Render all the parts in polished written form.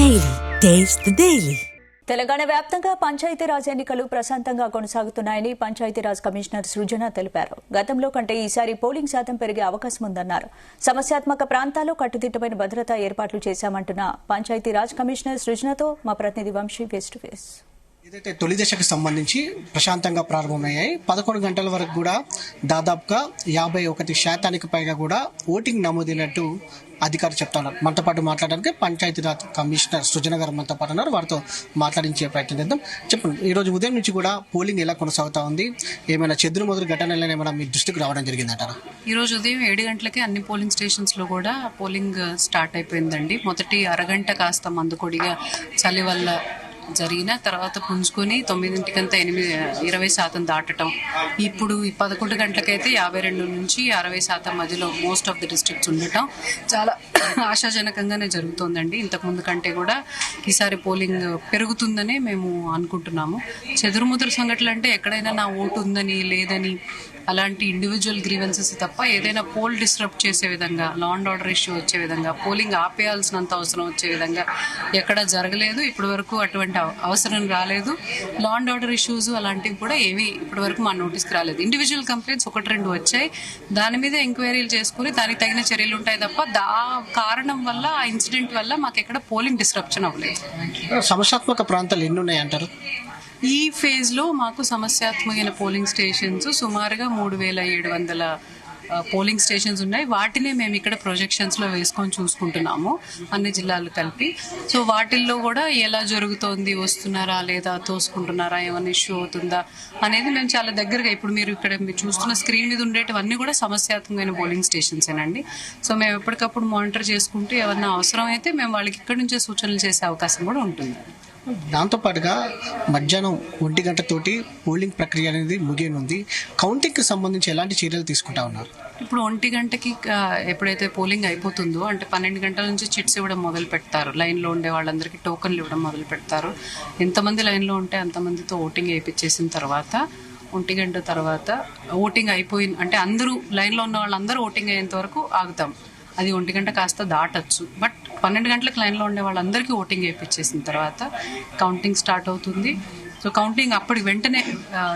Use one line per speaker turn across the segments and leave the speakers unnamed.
Daily taste the daily.
Telangana వ్యాప్తంగా పంచాయతీరాజ్ ఎన్నికలు ప్రశాంతంగా కొనసాగుతున్నాయని పంచాయతీరాజ్ కమిషనర్ సృజన తెలిపారు. గతంలో కంటే ఈసారి పోలింగ్ శాతం పెరిగే అవకాశం ఉందన్నారు. సమస్యాత్మక ప్రాంతాల్లో కట్టుదిట్టమైన భద్రతా ఏర్పాట్లు చేశామంటున్న పంచాయతీరాజ్ కమిషనర్ సృజనతో మా ప్రతినిధి వంశీ ఫేస్ టు ఫేస్.
ఏదైతే తొలి దశకు సంబంధించి ప్రశాంతంగా ప్రారంభమయ్యాయి. 11 గంటల వరకు కూడా దాదాపుగా 51% పైగా కూడా ఓటింగ్ నమోదైనట్టు అధికారులు చెప్తున్నారు. మనతో పాటు మాట్లాడడానికి పంచాయతీరాజ్ కమిషనర్ సృజన గారు మనతో పాటు ఉన్నారు. వారితో మాట్లాడించే ప్రయత్నం చేద్దాం. చెప్పండి, ఈ రోజు ఉదయం నుంచి కూడా పోలింగ్ ఎలా కొనసాగుతా ఉంది? ఏమైనా చెదురుమదురు ఘటనలు ఏమైనా మీ దృష్టికి రావడం జరిగిందంటారా?
ఈ రోజు ఉదయం 7 గంటలకి అన్ని పోలింగ్ స్టేషన్స్ లో కూడా పోలింగ్ స్టార్ట్ అయిపోయిందండి. మొదటి అరగంట కాస్త మందుకొడిగా చలి వల్ల జరిగిన తర్వాత పుంజుకొని 9ంటికంతా 20% దాటడం. ఇప్పుడు ఈ 11 గంటలకైతే 52 నుంచి 60% మధ్యలో మోస్ట్ ఆఫ్ ది డిస్ట్రిక్ట్స్ ఉండటం చాలా ఆశాజనకంగానే జరుగుతోందండి. ఇంతకుముందు కంటే కూడా ఈసారి పోలింగ్ పెరుగుతుందనే మేము అనుకుంటున్నాము. చెదురుముదురు సంఘటనలు అంటే ఎక్కడైనా నా ఓటు ఉందని లేదని అలాంటి ఇండివిజువల్ గ్రీవెన్సెస్ తప్ప ఏదైనా పోల్ డిస్టర్బ్ చేసే విధంగా, లా అండ్ ఆర్డర్ ఇష్యూ వచ్చే విధంగా, పోలింగ్ ఆపేయాల్సినంత అవసరం వచ్చే విధంగా ఎక్కడా జరగలేదు. ఇప్పటి వరకు అటువంటి అవసరం రాలేదు. లా అండ్ ఆర్డర్ ఇష్యూస్ అలాంటివి కూడా ఏవి ఇప్పటి వరకు మా నోటీస్కి రాలేదు. ఇండివిజువల్ కంప్లైంట్స్ 1-2 వచ్చాయి. దాని మీద ఎంక్వైరీలు చేసుకుని దానికి తగిన చర్యలు ఉంటాయి తప్ప కారణం వల్ల, ఆ ఇన్సిడెంట్ వల్ల మాకు ఎక్కడ పోలింగ్ డిస్ట్రప్షన్ అవ్వలేదు.
సమస్యాత్మక ప్రాంతాలు ఎన్ని ఉన్నాయంటారు?
ఈ ఫేజ్ లో మాకు సమస్యాత్మకమైన పోలింగ్ స్టేషన్స్ సుమారుగా 3700 పోలింగ్ స్టేషన్స్ ఉన్నాయి. వాటినే మేము ఇక్కడ ప్రొజెక్షన్స్ లో వేసుకొని చూసుకుంటున్నాము, అన్ని జిల్లాలు కలిపి. సో వాటిల్లో కూడా ఎలా జరుగుతోంది, వస్తున్నారా లేదా, తోసుకుంటున్నారా, ఏమైనా ఇష్యూ అవుతుందా అనేది మేము చాలా దగ్గరగా, ఇప్పుడు మీరు ఇక్కడ మీరు చూస్తున్న స్క్రీన్ మీద ఉండేటివన్నీ కూడా సమస్యాత్మకమైన పోలింగ్ స్టేషన్స్ ఏనండి. సో మేము ఎప్పటికప్పుడు మానిటర్ చేసుకుంటూ ఏమన్నా అవసరం అయితే మేము వాళ్ళకి ఇక్కడ నుంచే సూచనలు చేసే అవకాశం కూడా ఉంటుంది.
దాంతోపాటుగా మధ్యాహ్నం 1 గంటతోటి పోలింగ్ ప్రక్రియ అనేది ముగియనుంది. కౌంటింగ్కి సంబంధించి ఎలాంటి చర్యలు తీసుకుంటా ఉన్నారు?
ఇప్పుడు 1 గంటకి ఎప్పుడైతే పోలింగ్ అయిపోతుందో అంటే 12 గంటల నుంచి చిట్స్ ఇవ్వడం మొదలు పెడతారు. లైన్లో ఉండే వాళ్ళందరికీ టోకన్లు ఇవ్వడం మొదలు పెడతారు. ఎంతమంది లైన్లో ఉంటే అంతమందితో ఓటింగ్ వేయించేసిన తర్వాత 1 గంట తర్వాత ఓటింగ్ అయిపోయింది అంటే అందరూ లైన్లో ఉన్న వాళ్ళందరూ ఓటింగ్ అయ్యేంత వరకు ఆగుతాం. అది 1 గంట కాస్త దాటచ్చు. బట్ 12 గంటలకు లైన్లో ఉండే వాళ్ళందరికీ ఓటింగ్ వేయించేసిన తర్వాత కౌంటింగ్ స్టార్ట్ అవుతుంది. సో కౌంటింగ్ అప్పటి వెంటనే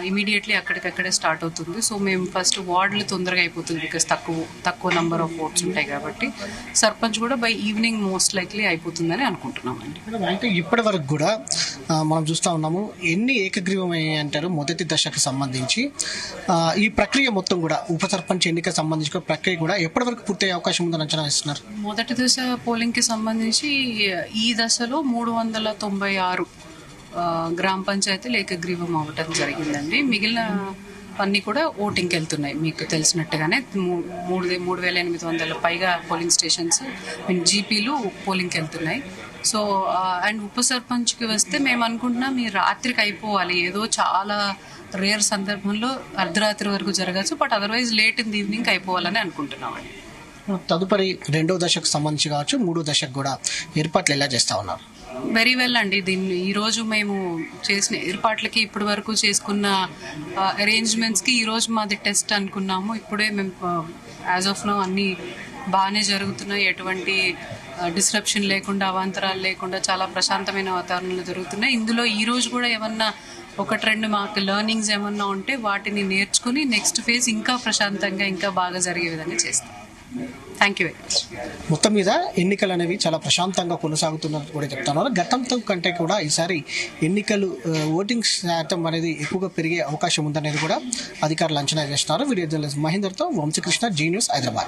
ఇమీడియట్లీ అక్కడికక్కడే స్టార్ట్ అవుతుంది. సో మేము ఫస్ట్ వార్డులు తొందరగా అయిపోతుంది, బికాస్ తక్కువ నెంబర్ ఆఫ్ ఓట్స్ ఉంటాయి కాబట్టి. సర్పంచ్ కూడా బై ఈవినింగ్ మోస్ట్ లైక్లీ అయిపోతుందని అనుకుంటున్నామండి.
అయితే ఇప్పటి వరకు కూడా మనం చూస్తూ ఉన్నాము, ఎన్ని ఏకగ్రీవమయ్యాయి అంటారు మొదటి దశకు సంబంధించి? ఈ ప్రక్రియ మొత్తం కూడా ఉప సర్పంచ్ ఎన్నిక సంబంధించిన ప్రక్రియ కూడా ఎప్పటి వరకు పూర్తయ్యే అవకాశం ఉందని అంచనా వేస్తున్నారు?
మొదటి దశ పోలింగ్కి సంబంధించి ఈ దశలో 396 గ్రామ పంచాయతీలు ఏకగ్రీవం అవ్వటం జరిగిందండి. మిగిలిన అన్నీ కూడా ఓటింగ్కి వెళ్తున్నాయి. మీకు తెలిసినట్టుగానే 3800 పైగా పోలింగ్ స్టేషన్స్ జీపీలు పోలింగ్కి వెళ్తున్నాయి. సో అండ్ ఉప సర్పంచ్కి వస్తే మేము అనుకుంటున్నాం ఈ రాత్రికి అయిపోవాలి. ఏదో చాలా రేర్ సందర్భంలో అర్ధరాత్రి వరకు జరగచ్చు, but otherwise late in the evening అయిపోవాలని అనుకుంటున్నామండి.
తదుపరి 2వ దశకు సంబంధించి కావచ్చు, 3వ దశకు కూడా ఏర్పాట్లు ఎలా చేస్తా ఉన్నారు?
వెరీ వెల్ అండి. దీన్ని ఈరోజు మేము చేసిన ఏర్పాట్లకి ఇప్పటి వరకు చేసుకున్న అరేంజ్మెంట్స్కి ఈరోజు మాది టెస్ట్ అనుకున్నాము. ఇప్పుడే మేము యాజ్ ఆఫ్ నౌ అన్నీ బాగానే జరుగుతున్నాయి. ఎటువంటి డిస్రప్షన్ లేకుండా, అవాంతరాలు లేకుండా చాలా ప్రశాంతమైన వాతావరణంలో జరుగుతున్నాయి. ఇందులో ఈరోజు కూడా ఏమన్నా 1-2 మాకు లెర్నింగ్స్ ఏమన్నా ఉంటే వాటిని నేర్చుకుని నెక్స్ట్ ఫేజ్ ఇంకా ప్రశాంతంగా, ఇంకా బాగా జరిగే విధంగా చేస్తాం. Thank you very much.
మొత్తం మీద ఎన్నికలు అనేవి చాలా ప్రశాంతంగా కొనసాగుతున్నట్టు కూడా చెప్తున్నారు. గతంతో కంటే కూడా ఈసారి ఎన్నికలు ఓటింగ్ శాతం అనేది ఎక్కువగా పెరిగే అవకాశం ఉందనేది కూడా అధికారులు అంచనా చేస్తున్నారు. వీడియో జర్నలిస్ట్ మహేందర్తో వంశీకృష్ణ, జీ న్యూస్, హైదరాబాద్.